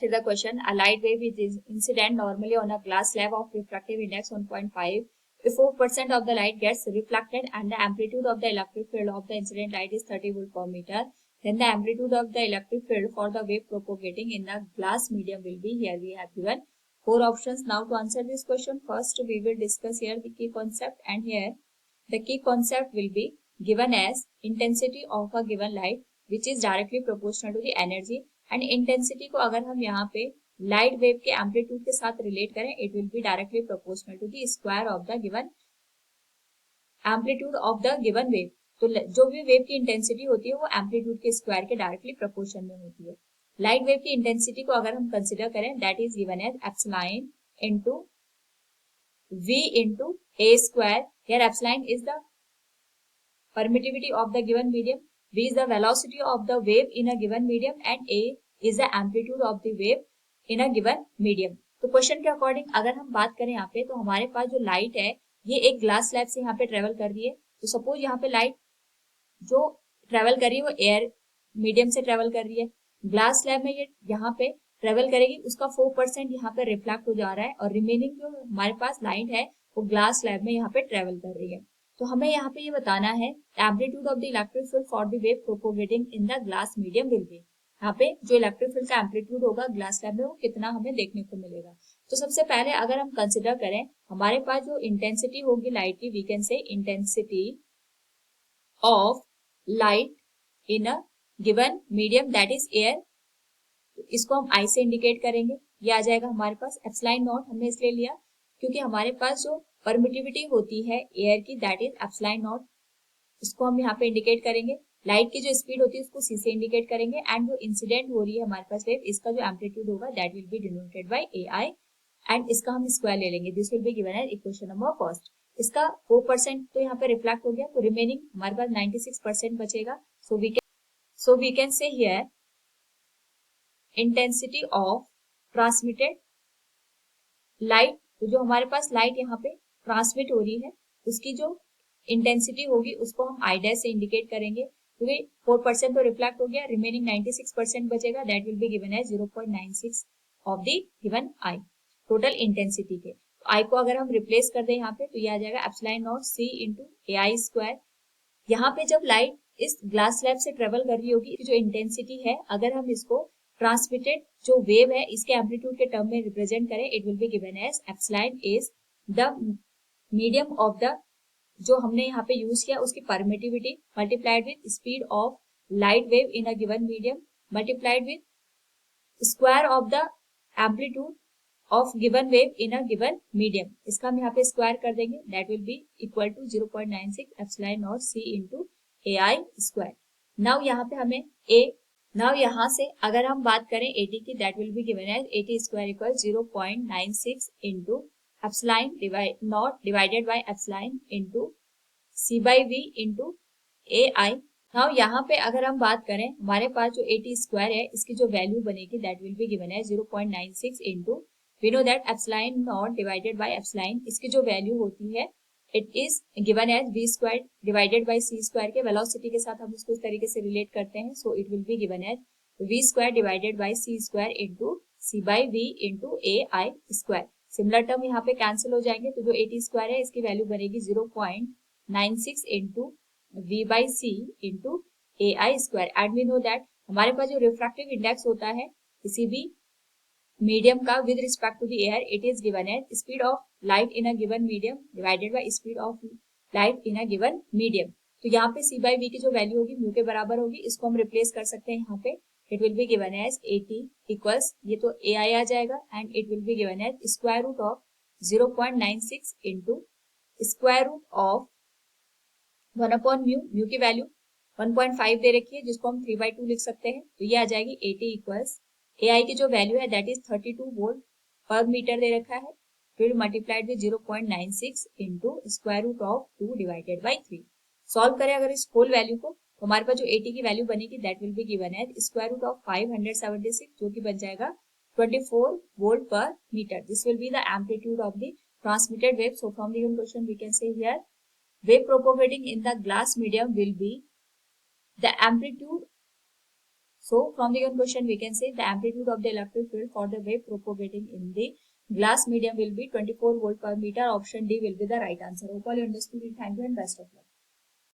To the question, a light wave is incident normally on a glass slab of refractive index 1.5. If 4% of the light gets reflected and the amplitude of the electric field of the incident light is 30 volt per meter, then the amplitude of the electric field for the wave propagating in the glass medium will be, here we have given 4 options. Now to answer this question, first we will discuss here the key concept, and here the key concept will be given as intensity of a given light which is directly proportional to the energy, and intensity को अगर हम यहाँ पे light wave के amplitude के साथ relate करें, it will be directly proportional to the square of the given amplitude of the given wave. तो जो भी वेव की इंटेंसिटी होती है वो एम्पलीट्यूड के स्क्वायर के डायरेक्टली प्रोपोर्शन में होती है। लाइट वेव की इंटेंसिटी को अगर हम कंसिडर करें, that is given as epsilon into v into a square. Here epsilon is the permittivity of the given medium, v is the velocity of the wave in a given medium, and a is the amplitude of the wave in a given medium। तो question के according अगर हम बात करें यहाँ पे, तो हमारे पास जो लाइट है ये एक ग्लास स्लैब से यहाँ पे ट्रेवल कर रही है। तो सपोज यहाँ पे लाइट जो ट्रेवल कर रही है वो एयर मीडियम से ट्रेवल कर रही है, ग्लास स्लैब में ये यहाँ पे ट्रेवल करेगी, उसका 4% यहाँ पे रिफ्लेक्ट हो जा रहा है और रिमेनिंग जो हमारे पास लाइट है वो ग्लास स्लैब में यहाँ पे ट्रेवल कर रही है। तो हमें यहाँ पे ये बताना है amplitude of the electric field for the wave propagating in the glass medium will be. यहाँ पे जो इलेक्ट्रिक फील्ड का एम्पलीट्यूड होगा ग्लास स्लैब में वो कितना हमें देखने को मिलेगा। तो सबसे पहले अगर हम कंसिडर करें, हमारे पास जो इंटेंसिटी होगी लाइट की, we can say intensity of light in a given medium that is air. तो इसको हम आई से इंडिकेट करेंगे, ये आ जाएगा हमारे पास एप्सिलॉन नॉट। हमने इसलिए लिया क्योंकि हमारे पास जो परमिटिविटी होती है एयर की दैट इज एप्सिलॉन नॉट, इसको हम यहाँ पे इंडिकेट करेंगे। लाइट की जो स्पीड होती है उसको सी से इंडिकेट करेंगे, एंड जो इंसिडेंट हो रही है हमारे पास वेव, इसका जो एम्पलीट्यूड होगा that will be denoted by A I, and इसका हम स्क्वायर ले लेंगे। This will be given as equation number first. इसका 4% तो यहाँ पे रिफ्लेक्ट हो गया, तो रिमेनिंग हमारे पास 96% बचेगा। So we can say here intensity of transmitted light. तो जो हमारे पास लाइट यहाँ पे ट्रांसमिट हो रही है उसकी जो इंटेंसिटी होगी उसको हम आई डैश से इंडिकेट करेंगे, क्योंकि 4% तो रिफ्लेक्ट हो गया, रिमेनिंग 96% बचेगा, that will be given as 0.96 of the given I total intensity के। तो आई को अगर हम रिप्लेस कर दें यहाँ पे, तो ये आ जाएगा epsilon nought C into A I square. यहाँ पे जब लाइट इस ग्लास स्लैब से ट्रेवल कर रही होगी, जो इंटेंसिटी है अगर हम इसको ट्रांसमिटेड जो वेव है इसके एम्पलीट्यूड के टर्म में रिप्रेजेंट करें, it will be given as epsilon is the medium of the, जो हमने यहाँ पे यूज किया उसकी permittivity multiplied with speed of light wave in a given medium multiplied with square of the amplitude of given wave in a given medium. इसका हम यहाँ पे स्क्वायर कर देंगे, that will be equal to 0.96 epsilon nought C into A I square. Now यहाँ पे हमें now यहाँ से अगर हम बात करें A T, that will be given as A स्क्वायर square 0.96 into epsilon nought divided by epsilon into C by V into A I. Now यहाँ पे अगर हम बात करें, हमारे पास जो एटी स्क्वायर है इसकी जो वैल्यू बनेगी that will be given as 0.96 into, we know that epsilon nought divided by epsilon, इसकी जो वैल्यू होती है it is given as v square divided by c square के वेलोसिटी के साथ हम इसको इस तरीके से रिलेट करते हैं। So it will be given as v square divided by c square into c by v into a i square. Similar term यहाँ पे कैंसिल हो जाएंगे, तो जो 80 स्क्वायर है इसकी वैल्यू बनेगी 0.96 into v by c into a i square. And we know that हमारे पास जो रिफ्रैक्टिव इंडेक्स होता है किसी भी मीडियम का with respect to the air, it is given as speed of light in a given medium divided by speed of light in a given medium. तो यहाँ पे c बाई वी की जो वैल्यू होगी म्यू के बराबर होगी, इसको हम रिप्लेस कर सकते हैं यहाँ पे, it will be given as 80 equals, ये तो ए आई आ जाएगा, and it will be given as square root of 0.96 into square root of 1 upon mu, mu की वैल्यू 1.5 दे रखी है जिसको हम 3/2 लिख सकते हैं, तो ये आ जाएगी 80 इक्वल्स ए आई की जो वैल्यू है that is 32 volt per metre दे रखा है, फिर multiplied with 0.96 into square root of 2 divided by 3। Solve करें अगर इस होल वैल्यू को, तो हमारे पास जो 80 की वैल्यू बनेगी that will be given as square root of 576, जो कि बन जाएगा 24 volt per metre. This will be the amplitude of the transmitted wave. So from the given question we can say here wave propagating in the glass medium will be the amplitude, So from the given question, we can say the amplitude of the electric field for the wave propagating in the glass medium will be 24 volt per meter. Option D will be the right answer. Hope all you understood it. Thank you and best of luck.